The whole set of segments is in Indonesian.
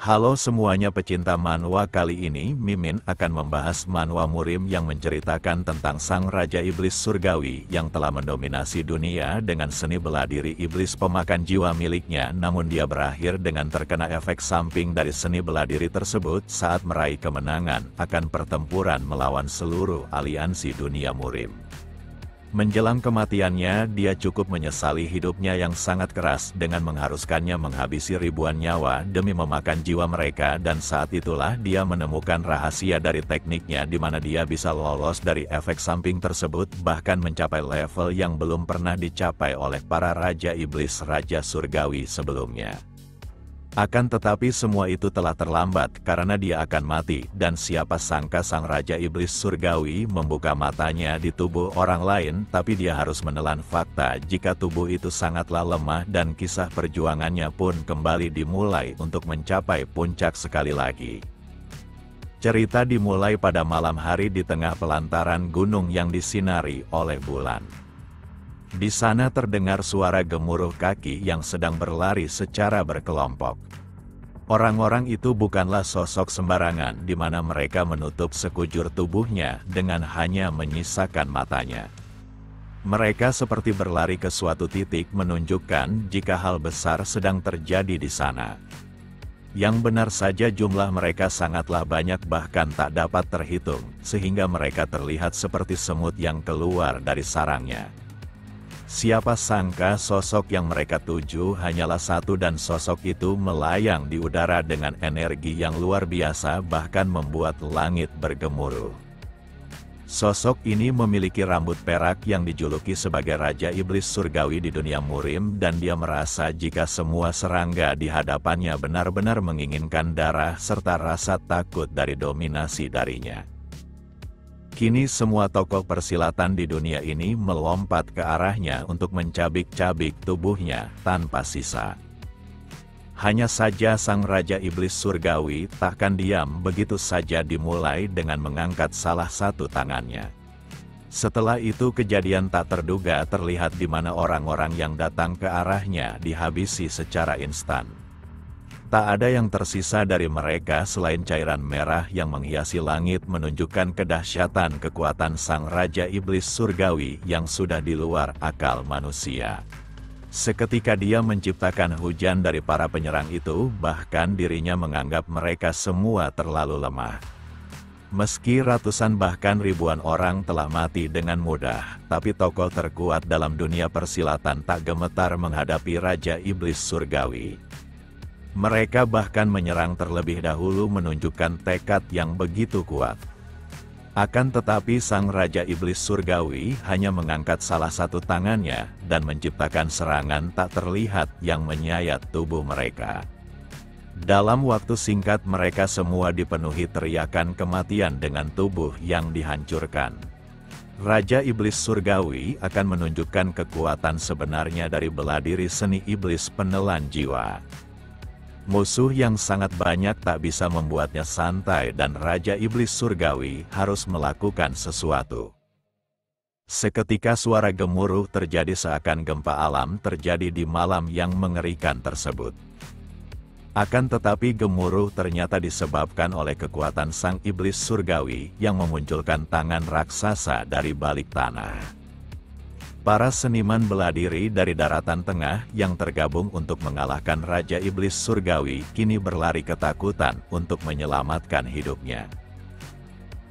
Halo semuanya pecinta manhwa, kali ini Mimin akan membahas manhwa Murim yang menceritakan tentang sang Raja Iblis Surgawi yang telah mendominasi dunia dengan seni bela diri iblis pemakan jiwa miliknya, namun dia berakhir dengan terkena efek samping dari seni bela diri tersebut saat meraih kemenangan akan pertempuran melawan seluruh aliansi dunia Murim. Menjelang kematiannya, dia cukup menyesali hidupnya yang sangat keras dengan mengharuskannya menghabisi ribuan nyawa demi memakan jiwa mereka, dan saat itulah dia menemukan rahasia dari tekniknya di mana dia bisa lolos dari efek samping tersebut, bahkan mencapai level yang belum pernah dicapai oleh para Raja Iblis Raja Surgawi sebelumnya. Akan tetapi semua itu telah terlambat karena dia akan mati, dan siapa sangka sang Raja Iblis Surgawi membuka matanya di tubuh orang lain, tapi dia harus menelan fakta jika tubuh itu sangatlah lemah, dan kisah perjuangannya pun kembali dimulai untuk mencapai puncak sekali lagi. Cerita dimulai pada malam hari di tengah pelantaran gunung yang disinari oleh bulan. Di sana terdengar suara gemuruh kaki yang sedang berlari secara berkelompok. Orang-orang itu bukanlah sosok sembarangan di mana mereka menutup sekujur tubuhnya dengan hanya menyisakan matanya. Mereka seperti berlari ke suatu titik menunjukkan jika hal besar sedang terjadi di sana. Yang benar saja jumlah mereka sangatlah banyak, bahkan tak dapat terhitung, sehingga mereka terlihat seperti semut yang keluar dari sarangnya. Siapa sangka sosok yang mereka tuju hanyalah satu, dan sosok itu melayang di udara dengan energi yang luar biasa, bahkan membuat langit bergemuruh. Sosok ini memiliki rambut perak yang dijuluki sebagai Raja Iblis Surgawi di dunia Murim, dan dia merasa jika semua serangga di hadapannya benar-benar menginginkan darah serta rasa takut dari dominasi darinya. Kini semua tokoh persilatan di dunia ini melompat ke arahnya untuk mencabik-cabik tubuhnya tanpa sisa. Hanya saja sang Raja Iblis Surgawi takkan diam begitu saja dimulai dengan mengangkat salah satu tangannya. Setelah itu kejadian tak terduga terlihat di mana orang-orang yang datang ke arahnya dihabisi secara instan. Tak ada yang tersisa dari mereka selain cairan merah yang menghiasi langit, menunjukkan kedahsyatan kekuatan sang Raja Iblis Surgawi yang sudah di luar akal manusia. Seketika dia menciptakan hujan dari para penyerang itu, bahkan dirinya menganggap mereka semua terlalu lemah. Meski ratusan bahkan ribuan orang telah mati dengan mudah, tapi tokoh terkuat dalam dunia persilatan tak gemetar menghadapi Raja Iblis Surgawi. Mereka bahkan menyerang terlebih dahulu, menunjukkan tekad yang begitu kuat. Akan tetapi sang Raja Iblis Surgawi hanya mengangkat salah satu tangannya dan menciptakan serangan tak terlihat yang menyayat tubuh mereka. Dalam waktu singkat mereka semua dipenuhi teriakan kematian dengan tubuh yang dihancurkan. Raja Iblis Surgawi akan menunjukkan kekuatan sebenarnya dari bela diri seni iblis penelan jiwa. Musuh yang sangat banyak tak bisa membuatnya santai, dan Raja Iblis Surgawi harus melakukan sesuatu. Seketika suara gemuruh terjadi, seakan gempa alam terjadi di malam yang mengerikan tersebut. Akan tetapi gemuruh ternyata disebabkan oleh kekuatan sang Iblis Surgawi yang memunculkan tangan raksasa dari balik tanah. Para seniman bela diri dari daratan tengah yang tergabung untuk mengalahkan Raja Iblis Surgawi kini berlari ketakutan untuk menyelamatkan hidupnya.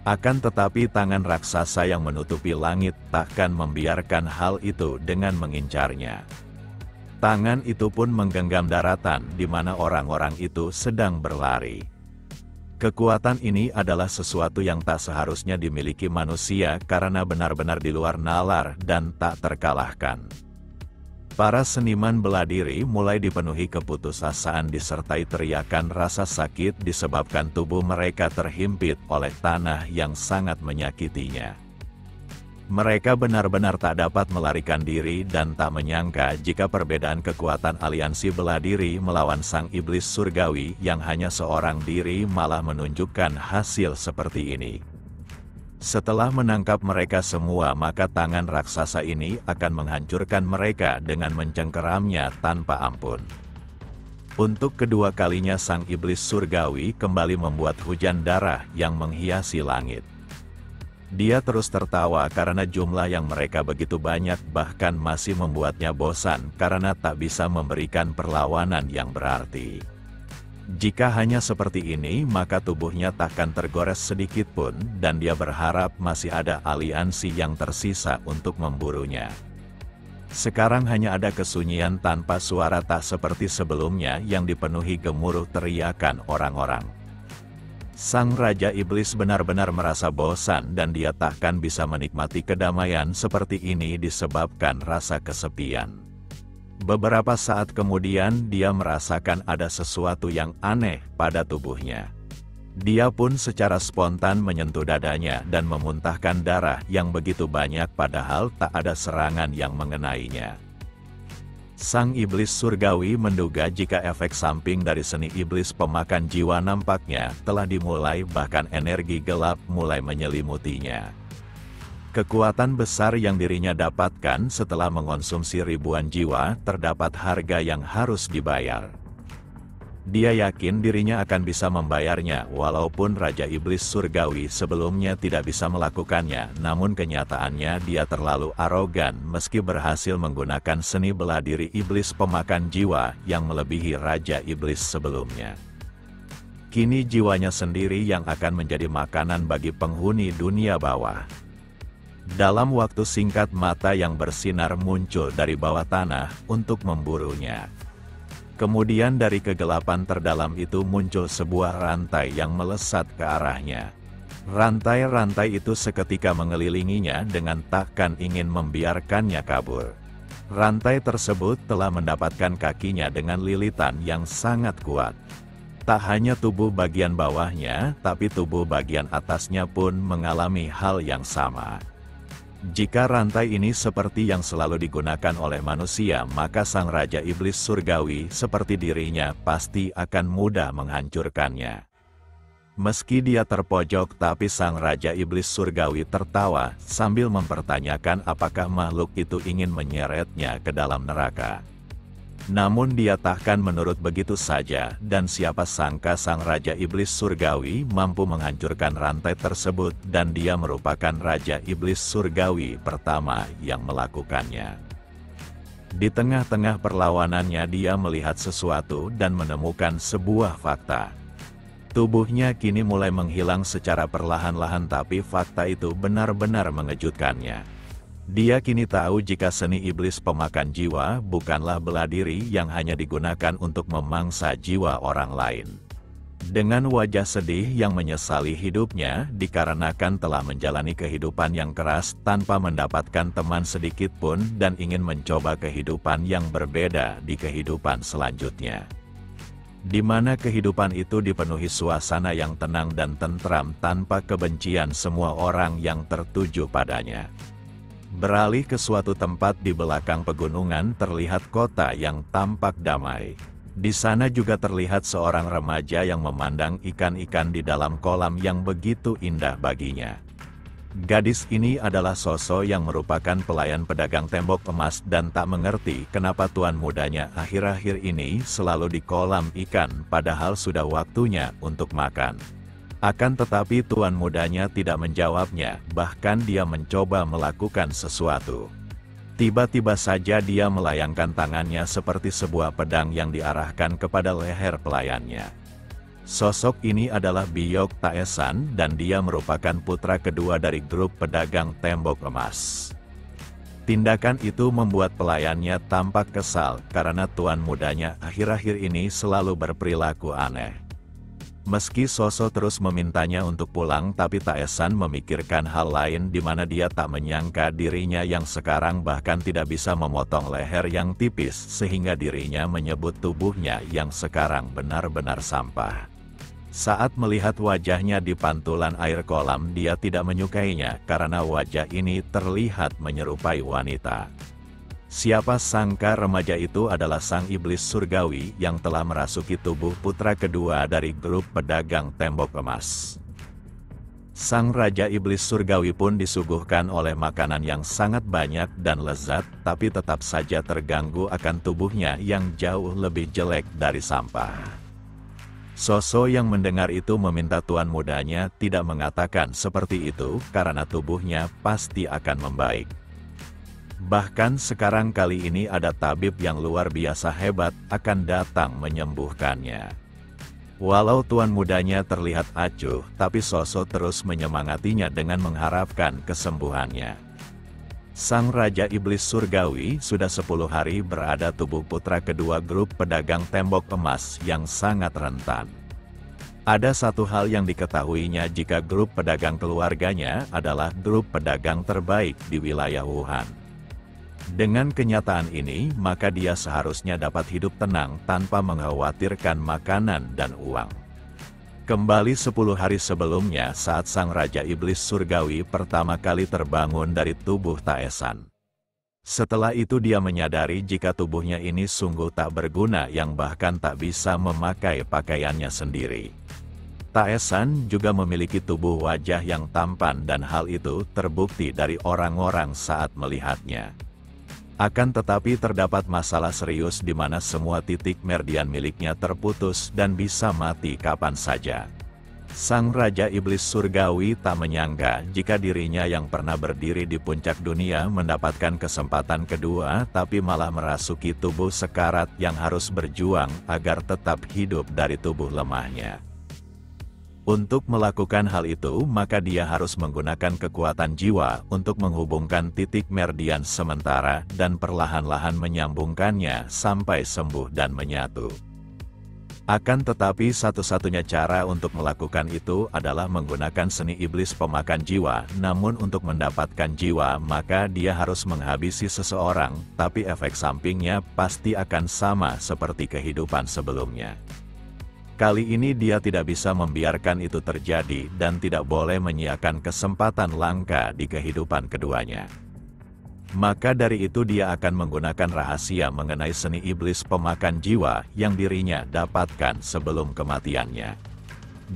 Akan tetapi tangan raksasa yang menutupi langit takkan membiarkan hal itu dengan mengincarnya. Tangan itu pun menggenggam daratan di mana orang-orang itu sedang berlari. Kekuatan ini adalah sesuatu yang tak seharusnya dimiliki manusia karena benar-benar di luar nalar dan tak terkalahkan. Para seniman bela diri mulai dipenuhi keputusasaan disertai teriakan rasa sakit disebabkan tubuh mereka terhimpit oleh tanah yang sangat menyakitinya. Mereka benar-benar tak dapat melarikan diri dan tak menyangka jika perbedaan kekuatan aliansi bela diri melawan sang Iblis Surgawi yang hanya seorang diri malah menunjukkan hasil seperti ini. Setelah menangkap mereka semua, maka tangan raksasa ini akan menghancurkan mereka dengan mencengkeramnya tanpa ampun. Untuk kedua kalinya sang iblis surgawi kembali membuat hujan darah yang menghiasi langit. Dia terus tertawa karena jumlah yang mereka begitu banyak, bahkan masih membuatnya bosan karena tak bisa memberikan perlawanan yang berarti. Jika hanya seperti ini, maka tubuhnya takkan tergores sedikit pun, dan dia berharap masih ada aliansi yang tersisa untuk memburunya. Sekarang hanya ada kesunyian tanpa suara, tak seperti sebelumnya yang dipenuhi gemuruh teriakan orang-orang. Sang Raja Iblis benar-benar merasa bosan dan dia takkan bisa menikmati kedamaian seperti ini disebabkan rasa kesepian. Beberapa saat kemudian dia merasakan ada sesuatu yang aneh pada tubuhnya. Dia pun secara spontan menyentuh dadanya dan memuntahkan darah yang begitu banyak padahal tak ada serangan yang mengenainya. Sang iblis surgawi menduga jika efek samping dari seni iblis pemakan jiwa nampaknya telah dimulai, bahkan energi gelap mulai menyelimutinya. Kekuatan besar yang dirinya dapatkan setelah mengonsumsi ribuan jiwa, terdapat harga yang harus dibayar. Dia yakin dirinya akan bisa membayarnya, walaupun Raja Iblis Surgawi sebelumnya tidak bisa melakukannya, namun kenyataannya dia terlalu arogan meski berhasil menggunakan seni bela diri iblis pemakan jiwa yang melebihi Raja Iblis sebelumnya. Kini jiwanya sendiri yang akan menjadi makanan bagi penghuni dunia bawah. Dalam waktu singkat mata yang bersinar muncul dari bawah tanah untuk memburunya. Kemudian dari kegelapan terdalam itu muncul sebuah rantai yang melesat ke arahnya. Rantai-rantai itu seketika mengelilinginya dengan takkan ingin membiarkannya kabur. Rantai tersebut telah mendapatkan kakinya dengan lilitan yang sangat kuat. Tak hanya tubuh bagian bawahnya, tapi tubuh bagian atasnya pun mengalami hal yang sama. Jika rantai ini seperti yang selalu digunakan oleh manusia, maka sang Raja Iblis Surgawi seperti dirinya pasti akan mudah menghancurkannya. Meski dia terpojok, tapi sang Raja Iblis Surgawi tertawa sambil mempertanyakan apakah makhluk itu ingin menyeretnya ke dalam neraka. Namun dia takkan menurut begitu saja, dan siapa sangka sang Raja Iblis Surgawi mampu menghancurkan rantai tersebut, dan dia merupakan Raja Iblis Surgawi pertama yang melakukannya. Di tengah-tengah perlawanannya dia melihat sesuatu dan menemukan sebuah fakta. Tubuhnya kini mulai menghilang secara perlahan-lahan, tapi fakta itu benar-benar mengejutkannya. Dia kini tahu jika seni iblis pemakan jiwa bukanlah bela diri yang hanya digunakan untuk memangsa jiwa orang lain. Dengan wajah sedih yang menyesali hidupnya dikarenakan telah menjalani kehidupan yang keras tanpa mendapatkan teman sedikit pun dan ingin mencoba kehidupan yang berbeda di kehidupan selanjutnya. Di mana kehidupan itu dipenuhi suasana yang tenang dan tentram tanpa kebencian semua orang yang tertuju padanya. Beralih ke suatu tempat di belakang pegunungan terlihat kota yang tampak damai. Di sana juga terlihat seorang remaja yang memandang ikan-ikan di dalam kolam yang begitu indah baginya. Gadis ini adalah sosok yang merupakan pelayan pedagang tembok emas dan tak mengerti kenapa tuan mudanya akhir-akhir ini selalu di kolam ikan padahal sudah waktunya untuk makan. Akan tetapi tuan mudanya tidak menjawabnya, bahkan dia mencoba melakukan sesuatu. Tiba-tiba saja dia melayangkan tangannya seperti sebuah pedang yang diarahkan kepada leher pelayannya. Sosok ini adalah Biok Taesan dan dia merupakan putra kedua dari grup pedagang tembok emas. Tindakan itu membuat pelayannya tampak kesal karena tuan mudanya akhir-akhir ini selalu berperilaku aneh. Meski Soso terus memintanya untuk pulang, tapi Taesan memikirkan hal lain di mana dia tak menyangka dirinya yang sekarang bahkan tidak bisa memotong leher yang tipis sehingga dirinya menyebut tubuhnya yang sekarang benar-benar sampah. Saat melihat wajahnya di pantulan air kolam, dia tidak menyukainya karena wajah ini terlihat menyerupai wanita. Siapa sangka remaja itu adalah sang iblis surgawi yang telah merasuki tubuh putra kedua dari grup pedagang tembok emas. Sang Raja Iblis Surgawi pun disuguhkan oleh makanan yang sangat banyak dan lezat, tapi tetap saja terganggu akan tubuhnya yang jauh lebih jelek dari sampah. Soso yang mendengar itu meminta tuan mudanya tidak mengatakan seperti itu karena tubuhnya pasti akan membaik. Bahkan sekarang kali ini ada tabib yang luar biasa hebat akan datang menyembuhkannya. Walau tuan mudanya terlihat acuh, tapi Soso terus menyemangatinya dengan mengharapkan kesembuhannya. Sang Raja Iblis Surgawi sudah 10 hari berada tubuh putra kedua grup pedagang tembok emas yang sangat rentan. Ada satu hal yang diketahuinya jika grup pedagang keluarganya adalah grup pedagang terbaik di wilayah Wuhan. Dengan kenyataan ini, maka dia seharusnya dapat hidup tenang tanpa mengkhawatirkan makanan dan uang. Kembali 10 hari sebelumnya saat Sang Raja Iblis Surgawi pertama kali terbangun dari tubuh Taesan. Setelah itu dia menyadari jika tubuhnya ini sungguh tak berguna yang bahkan tak bisa memakai pakaiannya sendiri. Taesan juga memiliki tubuh wajah yang tampan dan hal itu terbukti dari orang-orang saat melihatnya. Akan tetapi terdapat masalah serius di mana semua titik meridian miliknya terputus dan bisa mati kapan saja. Sang Raja Iblis Surgawi tak menyangka jika dirinya yang pernah berdiri di puncak dunia mendapatkan kesempatan kedua tapi malah merasuki tubuh sekarat yang harus berjuang agar tetap hidup dari tubuh lemahnya. Untuk melakukan hal itu, maka dia harus menggunakan kekuatan jiwa untuk menghubungkan titik meridian sementara dan perlahan-lahan menyambungkannya sampai sembuh dan menyatu. Akan tetapi satu-satunya cara untuk melakukan itu adalah menggunakan seni iblis pemakan jiwa, namun untuk mendapatkan jiwa maka dia harus menghabisi seseorang, tapi efek sampingnya pasti akan sama seperti kehidupan sebelumnya. Kali ini dia tidak bisa membiarkan itu terjadi dan tidak boleh menyiakan kesempatan langka di kehidupan keduanya. Maka dari itu dia akan menggunakan rahasia mengenai seni iblis pemakan jiwa yang dirinya dapatkan sebelum kematiannya.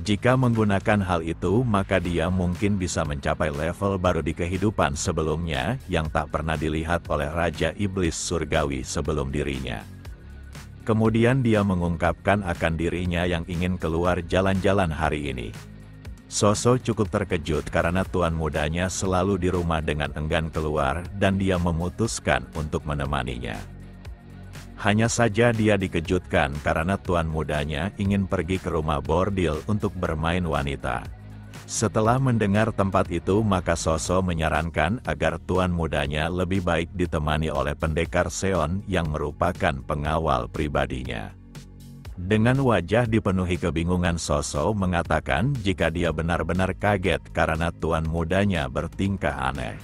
Jika menggunakan hal itu maka dia mungkin bisa mencapai level baru di kehidupan sebelumnya yang tak pernah dilihat oleh Raja Iblis Surgawi sebelum dirinya. Kemudian dia mengungkapkan akan dirinya yang ingin keluar jalan-jalan hari ini. Soso cukup terkejut karena tuan mudanya selalu di rumah dengan enggan keluar dan dia memutuskan untuk menemaninya. Hanya saja dia dikejutkan karena tuan mudanya ingin pergi ke rumah bordil untuk bermain wanita. Setelah mendengar tempat itu maka Soso menyarankan agar tuan mudanya lebih baik ditemani oleh pendekar Seon yang merupakan pengawal pribadinya. Dengan wajah dipenuhi kebingungan Soso mengatakan jika dia benar-benar kaget karena tuan mudanya bertingkah aneh.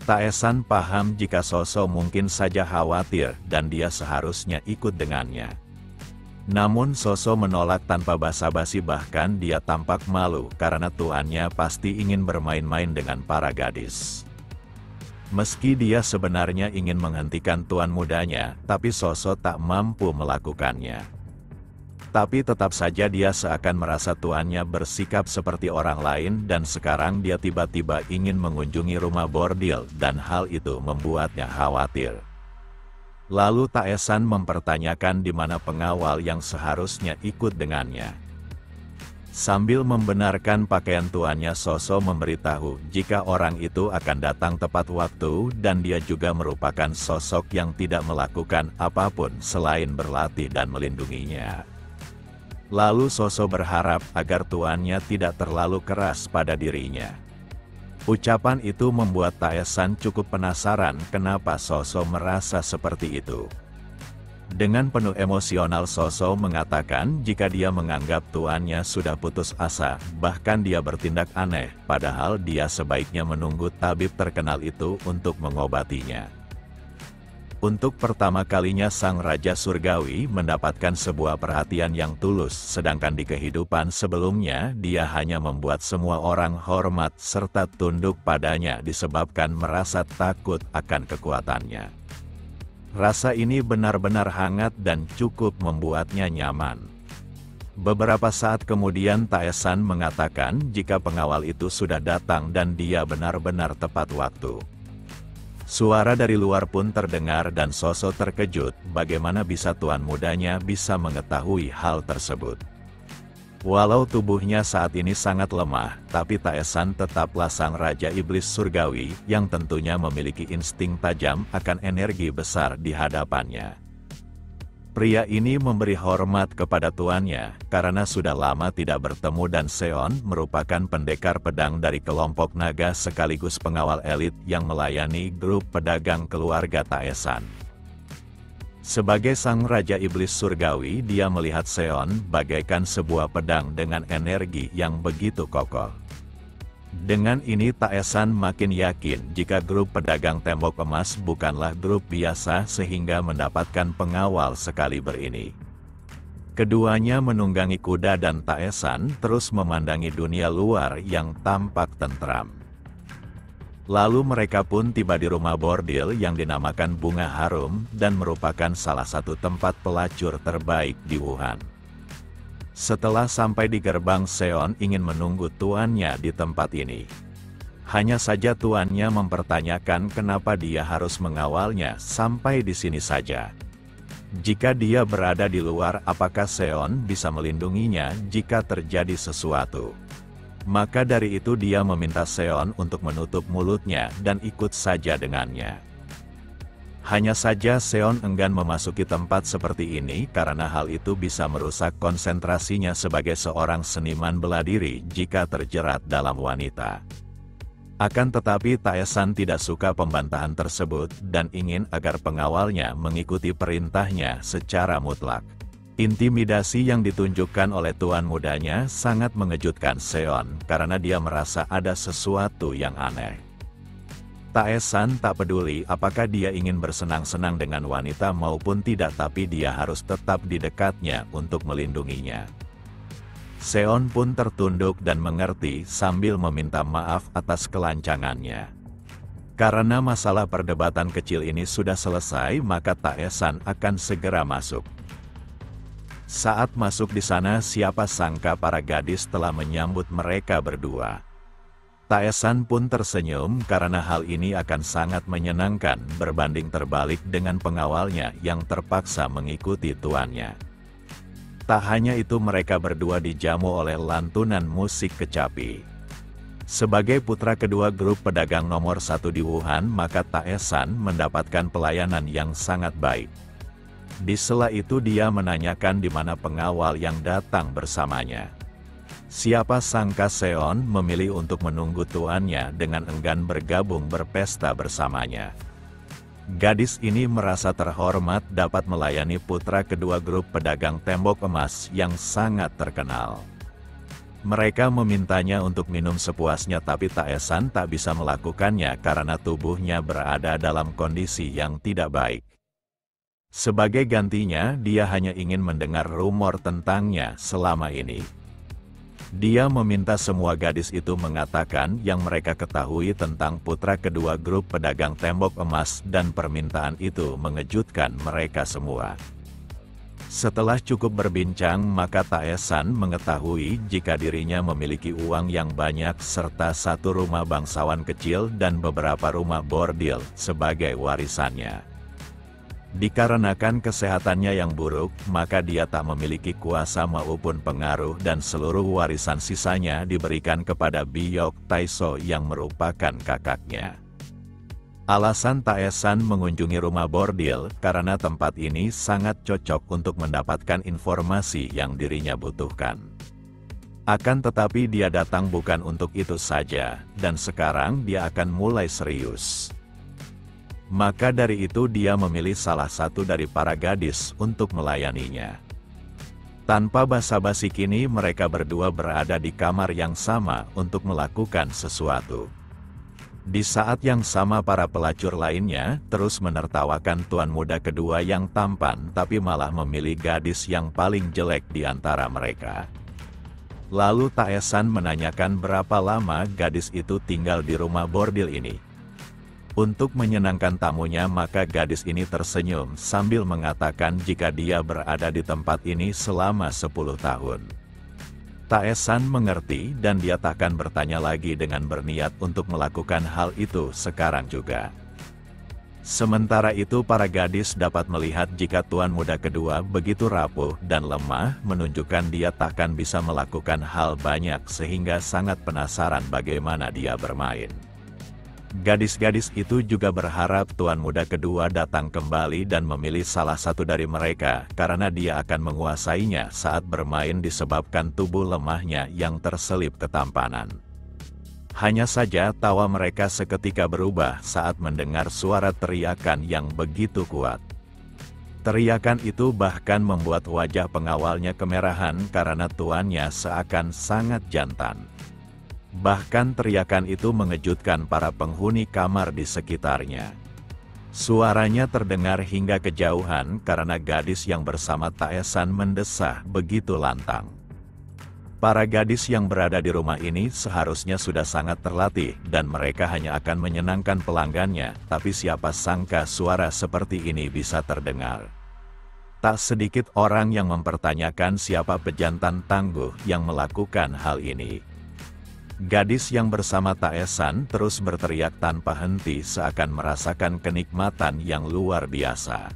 Taesan paham jika Soso mungkin saja khawatir dan dia seharusnya ikut dengannya. Namun Soso menolak tanpa basa-basi, bahkan dia tampak malu karena tuannya pasti ingin bermain-main dengan para gadis. Meski dia sebenarnya ingin menghentikan tuan mudanya, tapi Soso tak mampu melakukannya. Tapi tetap saja dia seakan merasa tuannya bersikap seperti orang lain dan sekarang dia tiba-tiba ingin mengunjungi rumah bordil dan hal itu membuatnya khawatir. Lalu Taesan mempertanyakan di mana pengawal yang seharusnya ikut dengannya. Sambil membenarkan pakaian tuannya, Soso memberitahu jika orang itu akan datang tepat waktu dan dia juga merupakan sosok yang tidak melakukan apapun selain berlatih dan melindunginya. Lalu Soso berharap agar tuannya tidak terlalu keras pada dirinya. Ucapan itu membuat Taesan cukup penasaran kenapa Soso merasa seperti itu. Dengan penuh emosional Soso mengatakan jika dia menganggap tuannya sudah putus asa, bahkan dia bertindak aneh, padahal dia sebaiknya menunggu tabib terkenal itu untuk mengobatinya. Untuk pertama kalinya Sang Raja Surgawi mendapatkan sebuah perhatian yang tulus, sedangkan di kehidupan sebelumnya dia hanya membuat semua orang hormat serta tunduk padanya disebabkan merasa takut akan kekuatannya. Rasa ini benar-benar hangat dan cukup membuatnya nyaman. Beberapa saat kemudian Taesan mengatakan jika pengawal itu sudah datang dan dia benar-benar tepat waktu. Suara dari luar pun terdengar dan Soso terkejut bagaimana bisa tuan mudanya bisa mengetahui hal tersebut. Walau tubuhnya saat ini sangat lemah, tapi Taesan tetaplah sang Raja Iblis Surgawi yang tentunya memiliki insting tajam akan energi besar di hadapannya. Pria ini memberi hormat kepada tuannya, karena sudah lama tidak bertemu dan Seon merupakan pendekar pedang dari kelompok naga sekaligus pengawal elit yang melayani grup pedagang keluarga Taesan. Sebagai sang Raja Iblis Surgawi, dia melihat Seon bagaikan sebuah pedang dengan energi yang begitu kokoh. Dengan ini Taesan makin yakin jika grup pedagang tembok emas bukanlah grup biasa sehingga mendapatkan pengawal sekaliber ini. Keduanya menunggangi kuda dan Taesan terus memandangi dunia luar yang tampak tentram. Lalu mereka pun tiba di rumah bordil yang dinamakan Bunga Harum dan merupakan salah satu tempat pelacur terbaik di Wuhan. Setelah sampai di gerbang, Seon ingin menunggu tuannya di tempat ini. Hanya saja tuannya mempertanyakan kenapa dia harus mengawalnya sampai di sini saja. Jika dia berada di luar, apakah Seon bisa melindunginya jika terjadi sesuatu? Maka dari itu dia meminta Seon untuk menutup mulutnya dan ikut saja dengannya. Hanya saja Seon enggan memasuki tempat seperti ini karena hal itu bisa merusak konsentrasinya sebagai seorang seniman bela diri jika terjerat dalam wanita. Akan tetapi Taesan tidak suka pembantahan tersebut dan ingin agar pengawalnya mengikuti perintahnya secara mutlak. Intimidasi yang ditunjukkan oleh tuan mudanya sangat mengejutkan Seon karena dia merasa ada sesuatu yang aneh. Taesan tak peduli apakah dia ingin bersenang-senang dengan wanita maupun tidak, tapi dia harus tetap di dekatnya untuk melindunginya. Seon pun tertunduk dan mengerti sambil meminta maaf atas kelancangannya. Karena masalah perdebatan kecil ini sudah selesai, maka Taesan akan segera masuk. Saat masuk di sana, siapa sangka para gadis telah menyambut mereka berdua. Taesan pun tersenyum karena hal ini akan sangat menyenangkan berbanding terbalik dengan pengawalnya yang terpaksa mengikuti tuannya. Tak hanya itu, mereka berdua dijamu oleh lantunan musik kecapi. Sebagai putra kedua grup pedagang nomor 1 di Wuhan, maka Taesan mendapatkan pelayanan yang sangat baik. Di sela itu dia menanyakan di mana pengawal yang datang bersamanya. Siapa sangka Seon memilih untuk menunggu tuannya dengan enggan bergabung berpesta bersamanya. Gadis ini merasa terhormat dapat melayani putra kedua grup pedagang tembok emas yang sangat terkenal. Mereka memintanya untuk minum sepuasnya, tapi Taesan tak bisa melakukannya karena tubuhnya berada dalam kondisi yang tidak baik. Sebagai gantinya, dia hanya ingin mendengar rumor tentangnya selama ini. Dia meminta semua gadis itu mengatakan yang mereka ketahui tentang putra kedua grup pedagang tembok emas, dan permintaan itu mengejutkan mereka semua. Setelah cukup berbincang, maka Taesan mengetahui jika dirinya memiliki uang yang banyak serta satu rumah bangsawan kecil dan beberapa rumah bordil sebagai warisannya. Dikarenakan kesehatannya yang buruk, maka dia tak memiliki kuasa maupun pengaruh dan seluruh warisan sisanya diberikan kepada Biyok Taiso yang merupakan kakaknya. Alasan Taesan mengunjungi rumah bordil karena tempat ini sangat cocok untuk mendapatkan informasi yang dirinya butuhkan. Akan tetapi dia datang bukan untuk itu saja, dan sekarang dia akan mulai serius. Maka dari itu dia memilih salah satu dari para gadis untuk melayaninya. Tanpa basa-basi kini mereka berdua berada di kamar yang sama untuk melakukan sesuatu. Di saat yang sama para pelacur lainnya terus menertawakan tuan muda kedua yang tampan, tapi malah memilih gadis yang paling jelek di antara mereka. Lalu Taesan menanyakan berapa lama gadis itu tinggal di rumah bordil ini. Untuk menyenangkan tamunya, maka gadis ini tersenyum sambil mengatakan jika dia berada di tempat ini selama 10 tahun. Taesan mengerti dan dia takkan bertanya lagi dengan berniat untuk melakukan hal itu sekarang juga. Sementara itu para gadis dapat melihat jika tuan muda kedua begitu rapuh dan lemah, menunjukkan dia takkan bisa melakukan hal banyak sehingga sangat penasaran bagaimana dia bermain. Gadis-gadis itu juga berharap tuan muda kedua datang kembali dan memilih salah satu dari mereka karena dia akan menguasainya saat bermain disebabkan tubuh lemahnya yang terselip ketampanan. Hanya saja tawa mereka seketika berubah saat mendengar suara teriakan yang begitu kuat. Teriakan itu bahkan membuat wajah pengawalnya kemerahan karena tuannya seakan sangat jantan. Bahkan teriakan itu mengejutkan para penghuni kamar di sekitarnya. Suaranya terdengar hingga kejauhan karena gadis yang bersama Taesan mendesah begitu lantang. Para gadis yang berada di rumah ini seharusnya sudah sangat terlatih dan mereka hanya akan menyenangkan pelanggannya, tapi siapa sangka suara seperti ini bisa terdengar. Tak sedikit orang yang mempertanyakan siapa pejantan tangguh yang melakukan hal ini. Gadis yang bersama Taesan terus berteriak tanpa henti seakan merasakan kenikmatan yang luar biasa.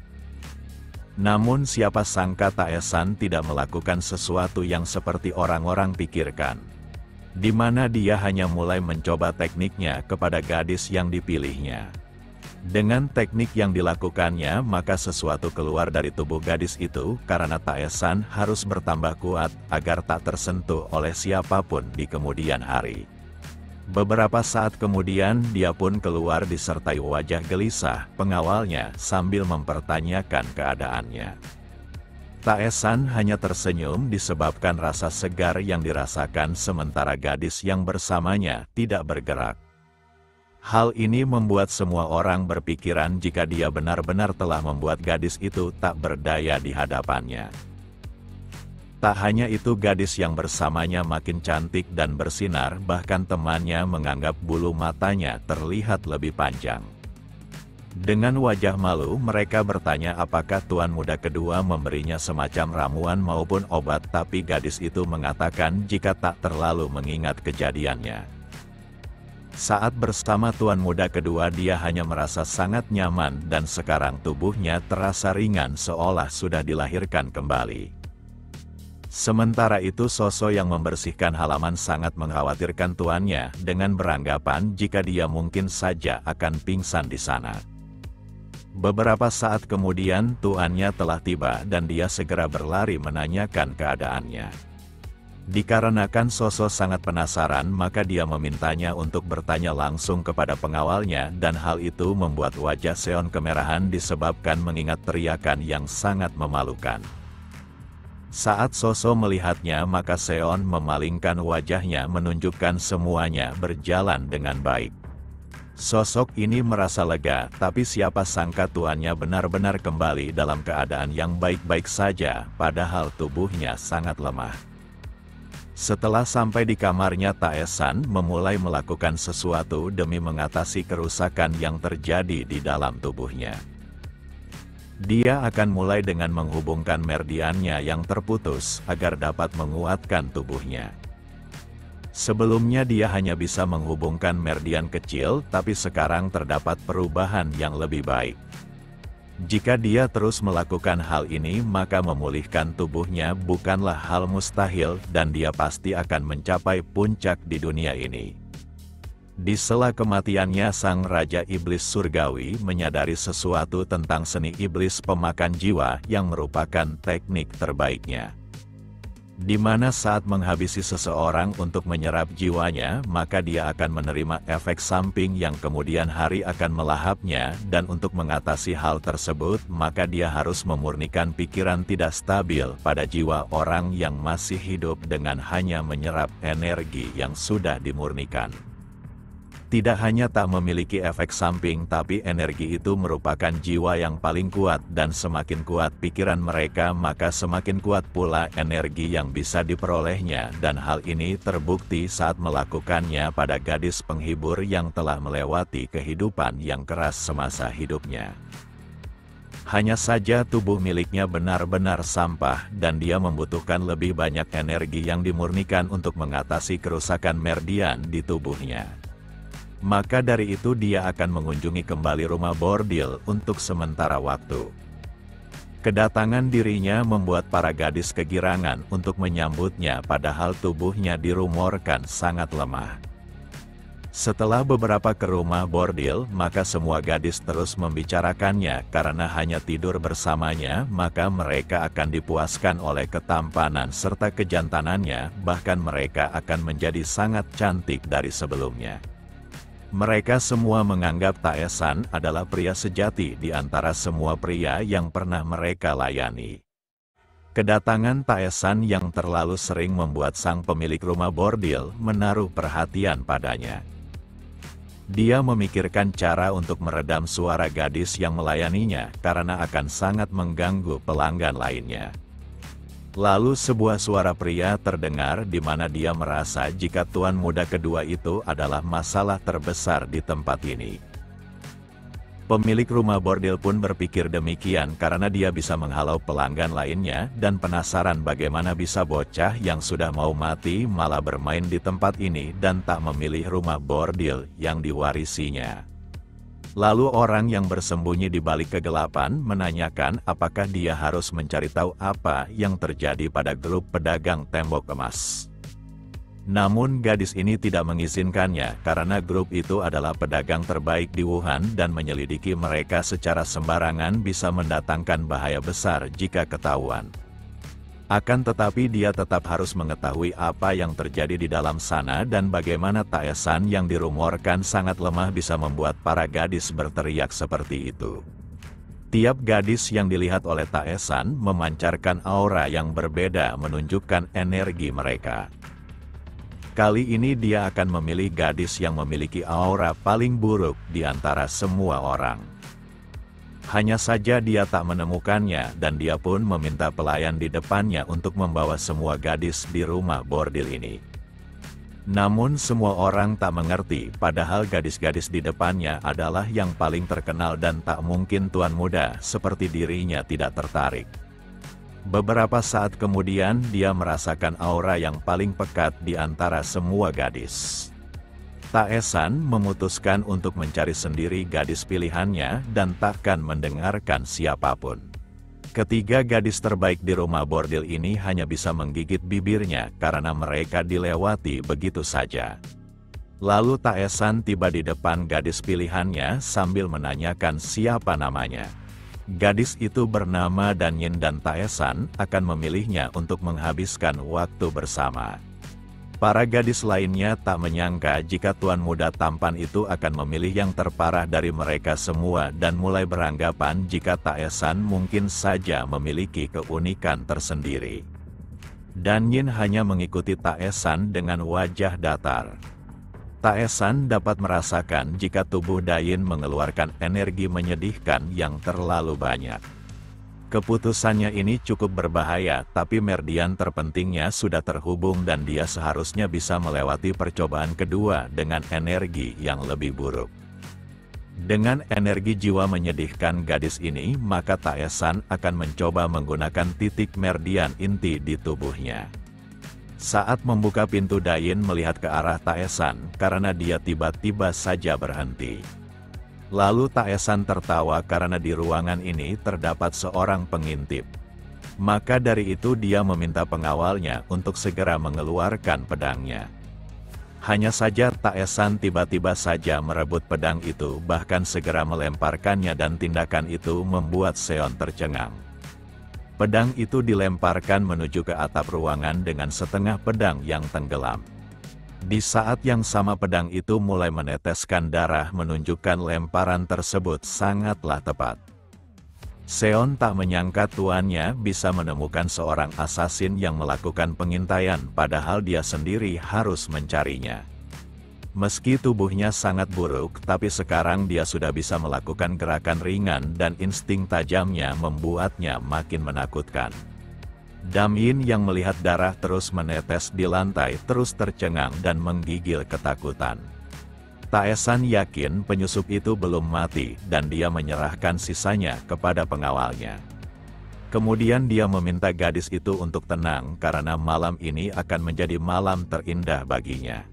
Namun siapa sangka Taesan tidak melakukan sesuatu yang seperti orang-orang pikirkan. Di mana dia hanya mulai mencoba tekniknya kepada gadis yang dipilihnya. Dengan teknik yang dilakukannya, maka sesuatu keluar dari tubuh gadis itu karena Taesan harus bertambah kuat agar tak tersentuh oleh siapapun di kemudian hari. Beberapa saat kemudian dia pun keluar disertai wajah gelisah pengawalnya sambil mempertanyakan keadaannya. Taesan hanya tersenyum disebabkan rasa segar yang dirasakan sementara gadis yang bersamanya tidak bergerak. Hal ini membuat semua orang berpikiran jika dia benar-benar telah membuat gadis itu tak berdaya di hadapannya. Tak hanya itu, gadis yang bersamanya makin cantik dan bersinar, bahkan temannya menganggap bulu matanya terlihat lebih panjang. Dengan wajah malu mereka bertanya apakah tuan muda kedua memberinya semacam ramuan maupun obat, tapi gadis itu mengatakan jika tak terlalu mengingat kejadiannya. Saat bersama tuan muda kedua dia hanya merasa sangat nyaman dan sekarang tubuhnya terasa ringan seolah sudah dilahirkan kembali. Sementara itu Soso yang membersihkan halaman sangat mengkhawatirkan tuannya dengan beranggapan jika dia mungkin saja akan pingsan di sana. Beberapa saat kemudian tuannya telah tiba dan dia segera berlari menanyakan keadaannya. Dikarenakan Soso sangat penasaran, maka dia memintanya untuk bertanya langsung kepada pengawalnya dan hal itu membuat wajah Seon kemerahan disebabkan mengingat teriakan yang sangat memalukan. Saat Soso melihatnya maka Seon memalingkan wajahnya menunjukkan semuanya berjalan dengan baik. Sosok ini merasa lega, tapi siapa sangka tuannya benar-benar kembali dalam keadaan yang baik-baik saja, padahal tubuhnya sangat lemah. Setelah sampai di kamarnya, Taesan memulai melakukan sesuatu demi mengatasi kerusakan yang terjadi di dalam tubuhnya. Dia akan mulai dengan menghubungkan merdiannya yang terputus agar dapat menguatkan tubuhnya. Sebelumnya dia hanya bisa menghubungkan merdian kecil, tapi sekarang terdapat perubahan yang lebih baik. Jika dia terus melakukan hal ini, maka memulihkan tubuhnya bukanlah hal mustahil dan dia pasti akan mencapai puncak di dunia ini. Di sela kematiannya, Sang Raja Iblis Surgawi menyadari sesuatu tentang seni iblis pemakan jiwa yang merupakan teknik terbaiknya. Di mana saat menghabisi seseorang untuk menyerap jiwanya, maka dia akan menerima efek samping yang kemudian hari akan melahapnya, dan untuk mengatasi hal tersebut, maka dia harus memurnikan pikiran tidak stabil pada jiwa orang yang masih hidup dengan hanya menyerap energi yang sudah dimurnikan. Tidak hanya tak memiliki efek samping, tapi energi itu merupakan jiwa yang paling kuat, dan semakin kuat pikiran mereka maka semakin kuat pula energi yang bisa diperolehnya, dan hal ini terbukti saat melakukannya pada gadis penghibur yang telah melewati kehidupan yang keras semasa hidupnya. Hanya saja tubuh miliknya benar-benar sampah, dan dia membutuhkan lebih banyak energi yang dimurnikan untuk mengatasi kerusakan meridian di tubuhnya. Maka dari itu dia akan mengunjungi kembali rumah bordil untuk sementara waktu. Kedatangan dirinya membuat para gadis kegirangan untuk menyambutnya, padahal tubuhnya dirumorkan sangat lemah. Setelah beberapa ke rumah bordil, maka semua gadis terus membicarakannya karena hanya tidur bersamanya, maka mereka akan dipuaskan oleh ketampanan serta kejantanannya, bahkan mereka akan menjadi sangat cantik dari sebelumnya. Mereka semua menganggap Taesan adalah pria sejati di antara semua pria yang pernah mereka layani. Kedatangan Taesan yang terlalu sering membuat sang pemilik rumah bordil menaruh perhatian padanya. Dia memikirkan cara untuk meredam suara gadis yang melayaninya karena akan sangat mengganggu pelanggan lainnya. Lalu sebuah suara pria terdengar di mana dia merasa jika tuan muda kedua itu adalah masalah terbesar di tempat ini. Pemilik rumah bordil pun berpikir demikian karena dia bisa menghalau pelanggan lainnya dan penasaran bagaimana bisa bocah yang sudah mau mati malah bermain di tempat ini dan tak memilih rumah bordil yang diwarisinya. Lalu orang yang bersembunyi di balik kegelapan menanyakan apakah dia harus mencari tahu apa yang terjadi pada grup pedagang tembok emas. Namun gadis ini tidak mengizinkannya karena grup itu adalah pedagang terbaik di Wuhan dan menyelidiki mereka secara sembarangan bisa mendatangkan bahaya besar jika ketahuan. Akan tetapi dia tetap harus mengetahui apa yang terjadi di dalam sana dan bagaimana Taesan yang dirumorkan sangat lemah bisa membuat para gadis berteriak seperti itu. Tiap gadis yang dilihat oleh Taesan memancarkan aura yang berbeda menunjukkan energi mereka. Kali ini dia akan memilih gadis yang memiliki aura paling buruk di antara semua orang. Hanya saja dia tak menemukannya dan dia pun meminta pelayan di depannya untuk membawa semua gadis di rumah bordil ini. Namun semua orang tak mengerti, padahal gadis-gadis di depannya adalah yang paling terkenal dan tak mungkin tuan muda seperti dirinya tidak tertarik. Beberapa saat kemudian dia merasakan aura yang paling pekat di antara semua gadis. Taesan memutuskan untuk mencari sendiri gadis pilihannya dan takkan mendengarkan siapapun. Ketiga gadis terbaik di rumah bordil ini hanya bisa menggigit bibirnya karena mereka dilewati begitu saja. Lalu Taesan tiba di depan gadis pilihannya sambil menanyakan siapa namanya. Gadis itu bernama Danyin dan Taesan akan memilihnya untuk menghabiskan waktu bersama. Para gadis lainnya tak menyangka jika tuan muda tampan itu akan memilih yang terparah dari mereka semua dan mulai beranggapan jika Taesan mungkin saja memiliki keunikan tersendiri. Danyin hanya mengikuti Taesan dengan wajah datar. Taesan dapat merasakan jika tubuh Danyin mengeluarkan energi menyedihkan yang terlalu banyak. Keputusannya ini cukup berbahaya, tapi meridian terpentingnya sudah terhubung dan dia seharusnya bisa melewati percobaan kedua dengan energi yang lebih buruk. Dengan energi jiwa menyedihkan gadis ini, maka Taesan akan mencoba menggunakan titik meridian inti di tubuhnya. Saat membuka pintu, Danyin melihat ke arah Taesan karena dia tiba-tiba saja berhenti. Lalu Taesan tertawa karena di ruangan ini terdapat seorang pengintip. Maka dari itu dia meminta pengawalnya untuk segera mengeluarkan pedangnya. Hanya saja Taesan tiba-tiba saja merebut pedang itu bahkan segera melemparkannya dan tindakan itu membuat Seon tercengang. Pedang itu dilemparkan menuju ke atap ruangan dengan setengah pedang yang tenggelam. Di saat yang sama pedang itu mulai meneteskan darah menunjukkan lemparan tersebut sangatlah tepat. Seon tak menyangka tuannya bisa menemukan seorang asasin yang melakukan pengintaian padahal dia sendiri harus mencarinya. Meski tubuhnya sangat buruk, tapi sekarang dia sudah bisa melakukan gerakan ringan dan insting tajamnya membuatnya makin menakutkan. Damyin yang melihat darah terus menetes di lantai terus tercengang dan menggigil ketakutan. Taesan yakin penyusup itu belum mati dan dia menyerahkan sisanya kepada pengawalnya. Kemudian dia meminta gadis itu untuk tenang karena malam ini akan menjadi malam terindah baginya.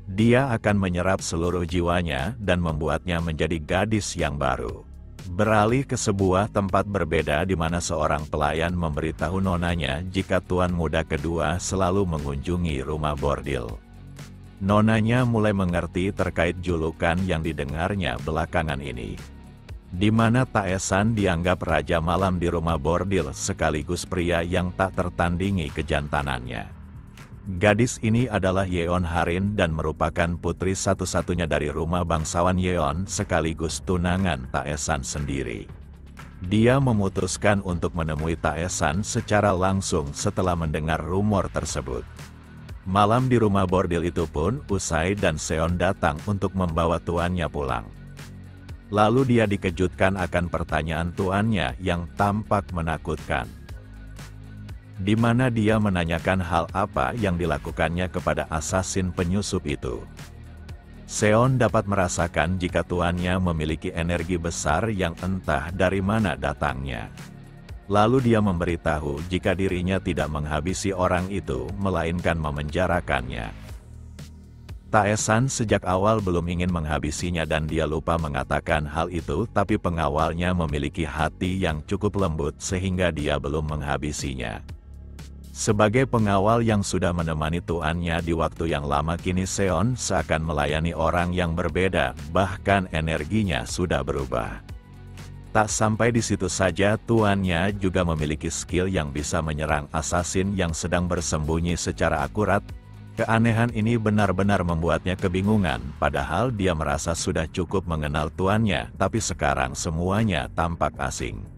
Dia akan menyerap seluruh jiwanya dan membuatnya menjadi gadis yang baru. Beralih ke sebuah tempat berbeda di mana seorang pelayan memberitahu nonanya jika tuan muda kedua selalu mengunjungi rumah bordil. Nonanya mulai mengerti terkait julukan yang didengarnya belakangan ini, di mana Taesan dianggap raja malam di rumah bordil sekaligus pria yang tak tertandingi kejantanannya. Gadis ini adalah Yeon Harin dan merupakan putri satu-satunya dari rumah bangsawan Yeon sekaligus tunangan Taesan sendiri. Dia memutuskan untuk menemui Taesan secara langsung setelah mendengar rumor tersebut. Malam di rumah bordil itu pun usai dan Seon datang untuk membawa tuannya pulang. Lalu dia dikejutkan akan pertanyaan tuannya yang tampak menakutkan, di mana dia menanyakan hal apa yang dilakukannya kepada asasin penyusup itu. Seon dapat merasakan jika tuannya memiliki energi besar yang entah dari mana datangnya. Lalu dia memberitahu jika dirinya tidak menghabisi orang itu, melainkan memenjarakannya. Taesan sejak awal belum ingin menghabisinya dan dia lupa mengatakan hal itu, tapi pengawalnya memiliki hati yang cukup lembut sehingga dia belum menghabisinya. Sebagai pengawal yang sudah menemani tuannya di waktu yang lama, kini Seon seakan melayani orang yang berbeda, bahkan energinya sudah berubah. Tak sampai di situ saja, tuannya juga memiliki skill yang bisa menyerang asasin yang sedang bersembunyi secara akurat. Keanehan ini benar-benar membuatnya kebingungan, padahal dia merasa sudah cukup mengenal tuannya, tapi sekarang semuanya tampak asing.